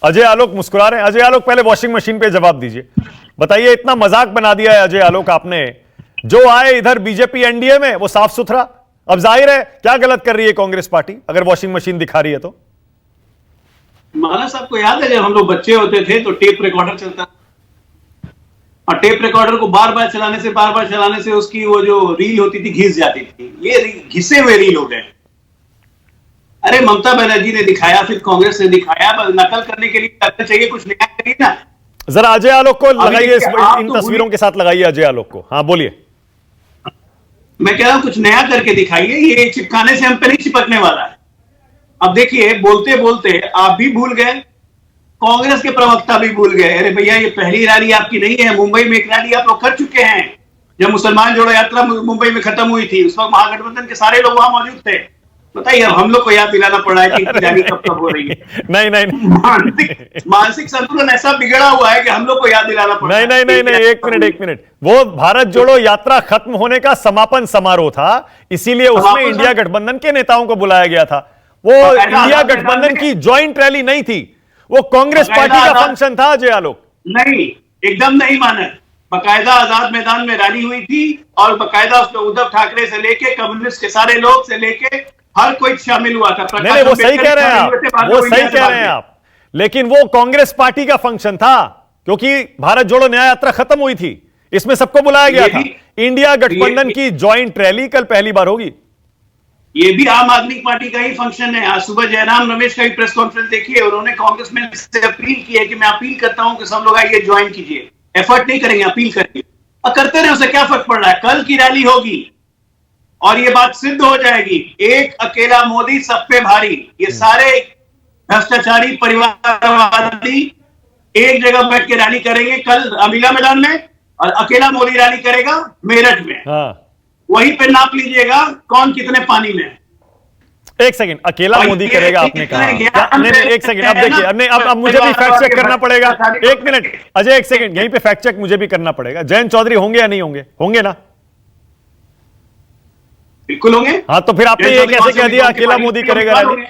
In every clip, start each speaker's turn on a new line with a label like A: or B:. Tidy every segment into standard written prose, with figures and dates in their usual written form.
A: अजय आलोक मुस्कुरा रहे हैं। अजय आलोक, पहले वॉशिंग मशीन पे जवाब दीजिए। बताइए, इतना मजाक बना दिया है अजय आलोक आपने। जो आए इधर बीजेपी एनडीए में वो साफ सुथरा। अब जाहिर है क्या गलत कर रही है कांग्रेस पार्टी अगर वॉशिंग मशीन दिखा रही है तो।
B: माना साहब को याद है जब हम लोग बच्चे होते थे तो टेप रिकॉर्डर चलता और टेप रिकॉर्डर को बार बार चलाने से उसकी वो जो रील होती थी घिस जाती थी। ये घिसे हुए रील हो गए। अरे ममता बनर्जी ने दिखाया, फिर कांग्रेस ने दिखाया। नकल करने के लिए करना चाहिए, कुछ नया करिए ना।
A: जरा अजय आलोक को लगाइए, इन तस्वीरों के साथ लगाइए अजय आलोक को। हाँ बोलिए।
B: मैं कह रहा हूं कुछ नया करके दिखाइए। ये चिपकाने से हम पे नहीं चिपकने वाला है। अब देखिए, बोलते बोलते आप भी भूल गए, कांग्रेस के प्रवक्ता भी भूल गए। अरे भैया, ये पहली रैली आपकी नहीं है। मुंबई में एक रैली आप लोग कर चुके हैं। जब मुसलमान जोड़ो यात्रा मुंबई में खत्म हुई थी, उस वक्त महागठबंधन के सारे लोग वहां मौजूद थे। बताइए, अब हम लोग को याद दिलाना पड़ रहा है कि रैली कब कब हो रही है।
A: नहीं,
B: मानसिक संतुलन ऐसा बिगड़ा हुआ है कि हम लोग को याद दिलाना पड़ रहा है।
A: नहीं, एक मिनट। वो भारत जोड़ो यात्रा खत्म होने का समापन समारोह था, इसीलिए उसमें इंडिया गठबंधन के नेताओं को बुलाया गया था। वो इंडिया गठबंधन की ज्वाइंट रैली नहीं थी, वो कांग्रेस पार्टी का फंक्शन था अजय आलोक।
B: नहीं, एकदम नहीं माना। बकायदा आजाद मैदान में रैली हुई थी और बकायदा उसमें उद्धव ठाकरे से लेके कम्युनिस्ट के सारे लोग से लेके हर कोई शामिल हुआ था।
A: नहीं, वो सही कह रहे हैं आप, वो सही कह रहे हैं आप, लेकिन वो कांग्रेस पार्टी का फंक्शन था क्योंकि भारत जोड़ो न्याय यात्रा खत्म हुई थी, इसमें सबको बुलाया गया था। इंडिया गठबंधन की ज्वाइंट रैली कल पहली बार होगी।
B: ये भी आम आदमी पार्टी का ही फंक्शन है। आज सुबह जयराम रमेश का भी प्रेस कॉन्फ्रेंस देखिए, उन्होंने कांग्रेसमैन से अपील की है कि मैं अपील करता हूं कि सब लोग आइए, ज्वाइन कीजिए। एफर्ट नहीं करेंगे, अपील करेंगे और करते रहे, उससे क्या फर्क पड़ रहा है। कल की रैली होगी और ये बात सिद्ध हो जाएगी, एक अकेला मोदी सब पे भारी। ये सारे भ्रष्टाचारी परिवारवादी एक जगह बैठ के रैली करेंगे कल अमीला मैदान में, और अकेला मोदी रैली करेगा मेरठ में।
A: हाँ।
B: वहीं पे नाप लीजिएगा कौन कितने पानी में।
A: एक सेकंड, अकेला मोदी करेगा आपने कहा? नहीं, एक सेकंड, अब देखिए, अब मुझे भी फैक्ट चेक करना पड़ेगा। एक मिनट अजय, एक सेकंड, यहीं पे फैक्ट चेक मुझे भी करना पड़ेगा। जयंत चौधरी होंगे या नहीं होंगे? होंगे ना?
B: बिल्कुल होंगे।
A: हाँ, तो फिर आपने ये कैसे कह दिया अकेला मोदी करेगा रैली?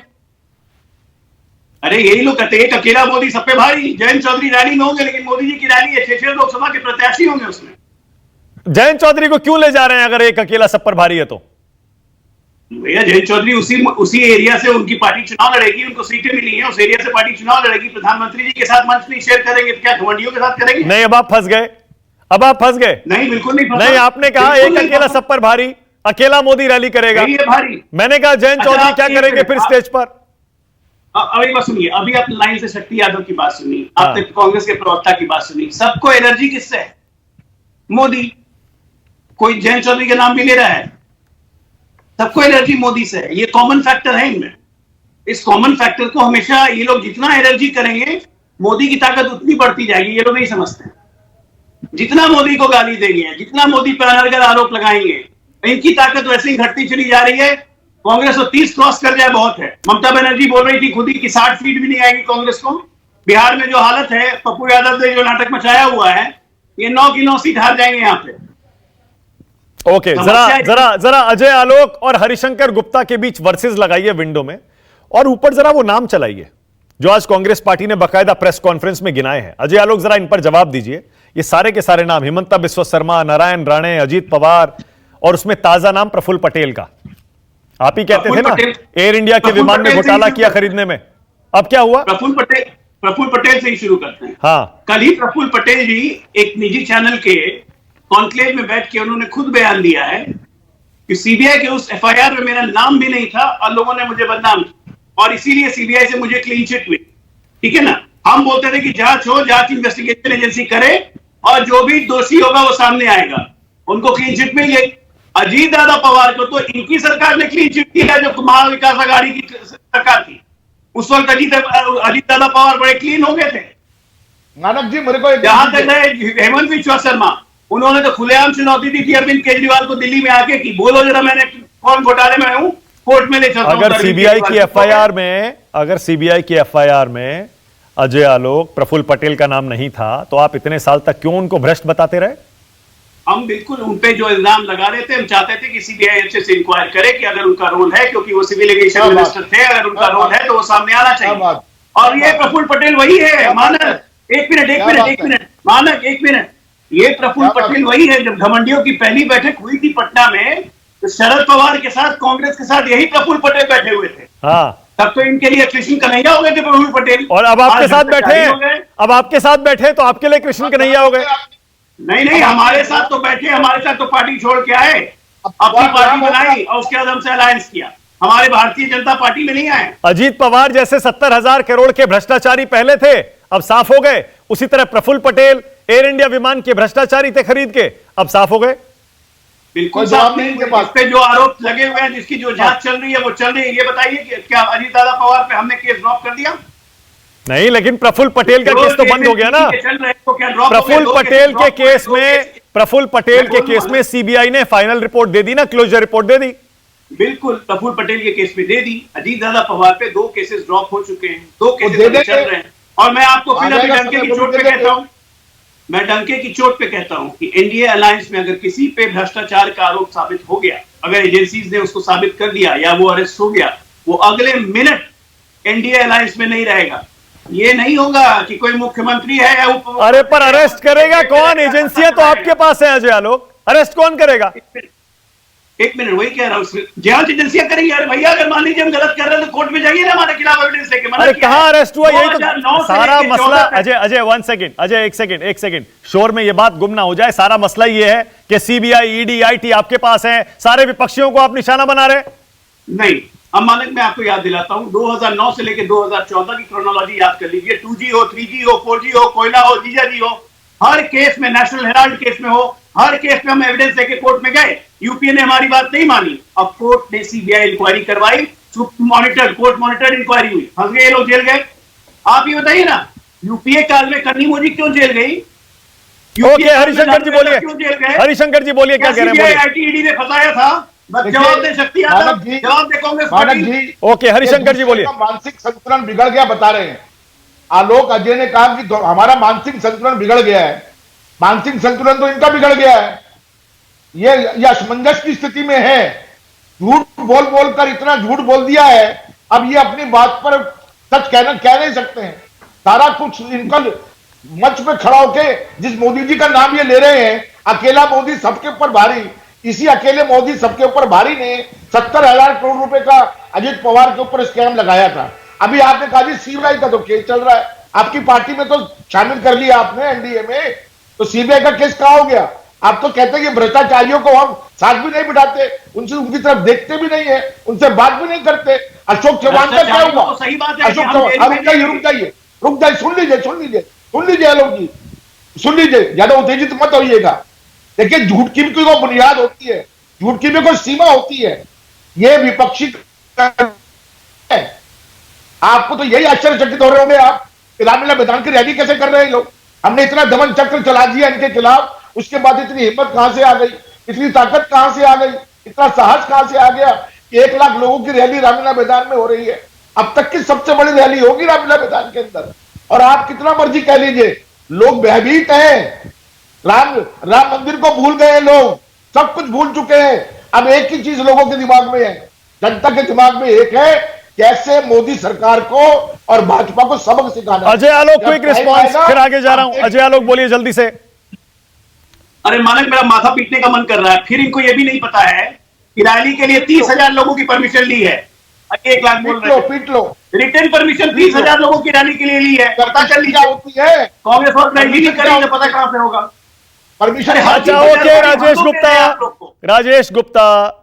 B: अरे यही लोग कहते हैं एक अकेला मोदी सब पे भारी। जयंत चौधरी रैली में होंगे, लेकिन मोदी जी की रैली है, 6 लोकसभा के प्रत्याशी होंगे उसमें।
A: जयंत चौधरी को क्यों ले जा रहे हैं अगर एक अकेला सब पर भारी है तो?
B: भैया, जयंत चौधरी उसी एरिया से उनकी पार्टी चुनाव लड़ेगी, उनको सीटें मिली हैं, उस एरिया से पार्टी चुनाव लड़ेगी। प्रधानमंत्री जी के साथ मंच नहीं शेयर करेंगे तो क्या घमंडियों के साथ करेंगे?
A: नहीं, अब आप फंस गए, अब आप फंस गए।
B: नहीं, बिल्कुल नहीं फंसा।
A: नहीं, आपने कहा एक अकेला सब पर भारी, अकेला मोदी रैली करेगा।
B: भारी
A: मैंने कहा जयंत चौधरी क्या करेंगे फिर स्टेज पर?
B: अब एक बात सुनिए, अभी आप लाइन से शक्ति यादव की बात सुनी, आपने कांग्रेस के प्रवक्ता की बात सुनी। सबको एनर्जी किससे है? मोदी। कोई जयंत चौधरी का नाम भी ले रहा है? सबको एनर्जी मोदी से है। ये कॉमन फैक्टर है इनमें। इस कॉमन फैक्टर को हमेशा ये लोग जितना एनर्जी करेंगे, मोदी की ताकत उतनी बढ़ती जाएगी। ये लोग नहीं समझते। जितना मोदी को गाली देंगे, जितना मोदी पर अनर्गल आरोप लगाएंगे, इनकी ताकत वैसे ही घटती चली जा रही है। कांग्रेस को 30 क्रॉस कर जाए बहुत है। ममता बनर्जी बोल रही थी खुद ही कि 60 सीट भी नहीं आएगी कांग्रेस को। बिहार में जो हालत है, पप्पू यादव ने जो नाटक मचाया हुआ है, ये 9 की 9 सीट हार जाएंगे यहाँ पे।
A: ओके, जरा अजय आलोक और हरिशंकर गुप्ता के बीच वर्सेस लगाइए विंडो में, और ऊपर जरा वो नाम चलाइए जो आज कांग्रेस पार्टी ने बकायदा प्रेस कॉन्फ्रेंस में गिनाए हैं। अजय आलोक, जरा इन पर जवाब दीजिए। ये सारे के सारे नाम, हिमंता बिस्वा शर्मा, नारायण राणे, अजीत पवार, और उसमें ताजा नाम प्रफुल्ल पटेल का। आप ही कहते थे ना एयर इंडिया के विमान में घोटाला किया खरीदने में, अब क्या हुआ?
B: प्रफुल्ल पटेल से ही शुरू करते हैं।
A: हाँ,
B: कल ही प्रफुल्ल पटेल जी एक निजी चैनल के कॉन्क्लेव में बैठ के उन्होंने खुद बयान दिया है कि सीबीआई के उस एफआईआर में मेरा नाम भी नहीं था और लोगों ने मुझे बदनाम किया, और इसीलिए सीबीआई से मुझे क्लीन चिट हुई। ठीक है ना? हम बोलते थे कि जांच हो, जांच इन्वेस्टिगेशन एजेंसी करे और जो भी दोषी होगा वो सामने आएगा। उनको क्लीन चिट मिल गई। अजीत दादा पवार को तो इनकी सरकार ने क्लीन चिट दी है, जो महाविकास आघाड़ी की सरकार थी। उस वक्त अजीत दादा पवार बड़े क्लीन हो गए थे।
C: नानक जी, मेरे को
B: जहां तक है हेमंत बिस्वा शर्मा, उन्होंने तो खुलेआम चुनौती दी थी अरविंद केजरीवाल को दिल्ली में आके कि बोलो जरा मैंने कौन घोटाले में हूं, कोर्ट में ले चलता हूं।
A: अगर सीबीआई की एफआईआर में अजय आलोक, प्रफुल्ल पटेल का नाम नहीं था, तो आप इतने साल तक क्यों उनको भ्रष्ट बताते रहे?
B: हम बिल्कुल उन पे जो इल्जाम लगा रहे थे, हम चाहते थे कि सीबीआई अच्छे से इंक्वायर करे कि अगर उनका रोल है, क्योंकि वो सिविल एविएशन मिनिस्टर थे, अगर उनका रोल है तो वो सामने आना चाहिए। और ये प्रफुल्ल पटेल वही है मानक। एक मिनट मानक, एक मिनट। ये प्रफुल्ल पटेल वही है। जब घमंडियों की पहली बैठक हुई थी पटना में, तो शरद पवार के साथ, कांग्रेस के साथ यही प्रफुल्ल पटेल बैठे हुए थे।
A: हाँ,
B: तब तो इनके लिए कृष्ण कन्हैया हो गए थे प्रफुल्ल पटेल।
A: और अब आपके
B: आज
A: साथ
B: भ्रष्टाचारी हो
A: बैठे,
B: गए।
A: अब आपके साथ बैठे तो आपके लिए कृष्ण कन्हैया हो गए।
B: नहीं, हमारे साथ तो बैठे, हमारे साथ तो पार्टी छोड़ के आए, अपनी पार्टी बनाई और उसके बाद हमसे अलायंस किया। हमारे भारतीय जनता पार्टी में नहीं आए।
A: अजीत पवार जैसे 70,000 करोड़ के भ्रष्टाचारी पहले थे, अब साफ हो गए। उसी तरह प्रफुल्ल पटेल एयर इंडिया विमान के भ्रष्टाचारी थे खरीद के, अब साफ हो गए।
B: बिल्कुल साफ नहीं। इस पे जो आरोप लगे हुए हैं, जिसकी जो जांच चल रही है वो चल रही है। ये बताइए कि क्या अजीत दादा पवार पे हमने केस ड्रॉप कर दिया?
A: नहीं, लेकिन प्रफुल्ल पटेल का केस तो बंद हो गया ना। प्रफुल्ल पटेल के केस में, प्रफुल्ल पटेल के केस में सीबीआई ने फाइनल रिपोर्ट दे दी ना, क्लोजर रिपोर्ट दे दी।
B: बिल्कुल, प्रफुल्ल पटेल के केस में दे दी। अजीत दादा पवार पे 2 केसेस ड्रॉप हो चुके हैं, 2 केसेस चल रहे हैं। और मैं आपको फिर अभी डंके की चोट पे कहता हूं, मैं डंके की चोट पे कहता हूं कि एनडीए अलायंस में अगर किसी पे भ्रष्टाचार का आरोप साबित हो गया, अगर एजेंसीज ने उसको साबित कर दिया या वो अरेस्ट हो गया, वो अगले मिनट एनडीए अलायंस में नहीं रहेगा। ये नहीं होगा कि कोई मुख्यमंत्री है या
A: अरे पर अरेस्ट करेगा कौन? एजेंसियां तो आपके पास है अजय आलोक, अरेस्ट कौन करेगा?
B: एक मिनट, वही कह रहा हूँ, जांच एजेंसियां करेंगे। अरे भैया, अगर मान लीजिए हम गलत कर रहे हैं तो कोर्ट में जाइए ना, हमारे खिलाफ एविडेंस लेके।
A: अरे कहां अरेस्ट हुआ? यही तो सारा मसला। अजय 1 सेकंड, अजय 1 सेकंड, शोर में ये बात गुम ना हो जाए। सारा मसला ये है कि सीबीआई, ईडी, आईटी आपके पास है, सारे विपक्षियों को आप निशाना बना रहे।
B: नहीं, अब मानक मैं आपको याद दिलाता हूं, 2009 से लेकर 2014 की क्रोनोलॉजी याद कर लीजिए। 2G हो, 3G हो, 4G हो, कोयला हो, जीजाजी हो, हर केस में, नेशनल हेराल्ड केस में हो, हर केस में हम एविडेंस लेके कोर्ट में गए। यूपीए ने हमारी बात नहीं मानी। अब कोर्ट ने सीबीआई इंक्वायरी करवाई, कोर्ट मॉनिटर्ड इंक्वायरी हुई, फंस गए लोग, जेल गए। आप ये बताइए ना, यूपीए काल में कन्नी मोदी क्यों जेल गई?
A: ओके, हरिशंकर जी बोलिए, हरिशंकर जी बोलिए, क्या कह रहे हैं?
B: आईटी ने फंसाया था। जवाब दे शक्ति यादव, जवाब दे कांग्रेस पार्टी।
A: ओके, हरिशंकर जी बोलिए।
C: मानसिक संतुलन बिगड़ गया बता रहे हैं आलोक। अजय ने कहा कि हमारा मानसिक संतुलन बिगड़ गया है। मानसिक संतुलन तो इनका बिगड़ गया है। ये असमंजस की स्थिति में है। झूठ बोल बोल कर इतना झूठ बोल दिया है, अब ये अपनी बात पर सच कह नहीं सकते हैं। सारा कुछ इनका मंच पे खड़ा होके जिस मोदी जी का नाम ये ले रहे हैं, अकेला मोदी सबके ऊपर भारी, इसी अकेले मोदी सबके ऊपर भारी ने 70,000 करोड़ रुपए का अजीत पवार के ऊपर स्कैम लगाया था। अभी आपने कहा जी सीबीआई का तो केस चल रहा है, आपकी पार्टी में तो शामिल कर लिया आपने एनडीए में, तो सीबीआई का केस कहां हो गया? आप तो कहते हैं कि भ्रष्टाचारियों को हम साथ भी नहीं बिठाते, उनसे उनकी तरफ देखते भी नहीं है, उनसे बात भी नहीं करते। अशोक चौहान का क्या हुआ?
B: सही बात है।
C: अशोक चौहान, रुक जाइए, सुन लीजिए आलोक जी, सुन लीजिए, ज्यादा उत्तेजित मत होइएगा। देखिए, झूठ की भी कोई बुनियाद होती है, झूठ की भी कोई सीमा होती है। ये विपक्षी है। आपको तो यही आश्चर्यचकित हो रहे होंगे आप, रामलीला मैदान की रैली कैसे कर रहे हैं लोग। हमने इतना दमन चक्र चला दिया इनके खिलाफ, उसके बाद इतनी हिम्मत कहां से आ गई, इतनी ताकत कहां से आ गई, इतना साहस कहां से आ गया कि 1 लाख लोगों की रैली रामलीला मैदान में हो रही है। अब तक की सबसे बड़ी रैली होगी रामलीला मैदान के अंदर। और आप कितना मर्जी कह लीजिए, लोग भयभीत हैं। राम मंदिर को भूल गए लोग, सब कुछ भूल चुके हैं। अब एक ही चीज लोगों के दिमाग में है, जनता के दिमाग में एक है, कैसे मोदी सरकार को और भाजपा को सबक सिखाना।
A: अजय आलोक, क्विक रिस्पांस, फिर आगे जा रहा हूं। अजय आलोक बोलिए जल्दी से।
B: अरे मानक, मेरा माथा पीटने का मन कर रहा है। फिर इनको यह भी नहीं पता है कि रैली के लिए 30,000 लोगों की परमिशन ली है। 1 लाख बोल रहे हैं,
C: पीट लो।
B: रिटर्न परमिशन 30,000 लोगों की रैली के लिए ली है। पता चल
C: क्या होती है?
B: कांग्रेस और रैली नहीं करेगी तो पता कहां से होगा
C: परमिशन।
A: अच्छा, ओके, राजेश गुप्ता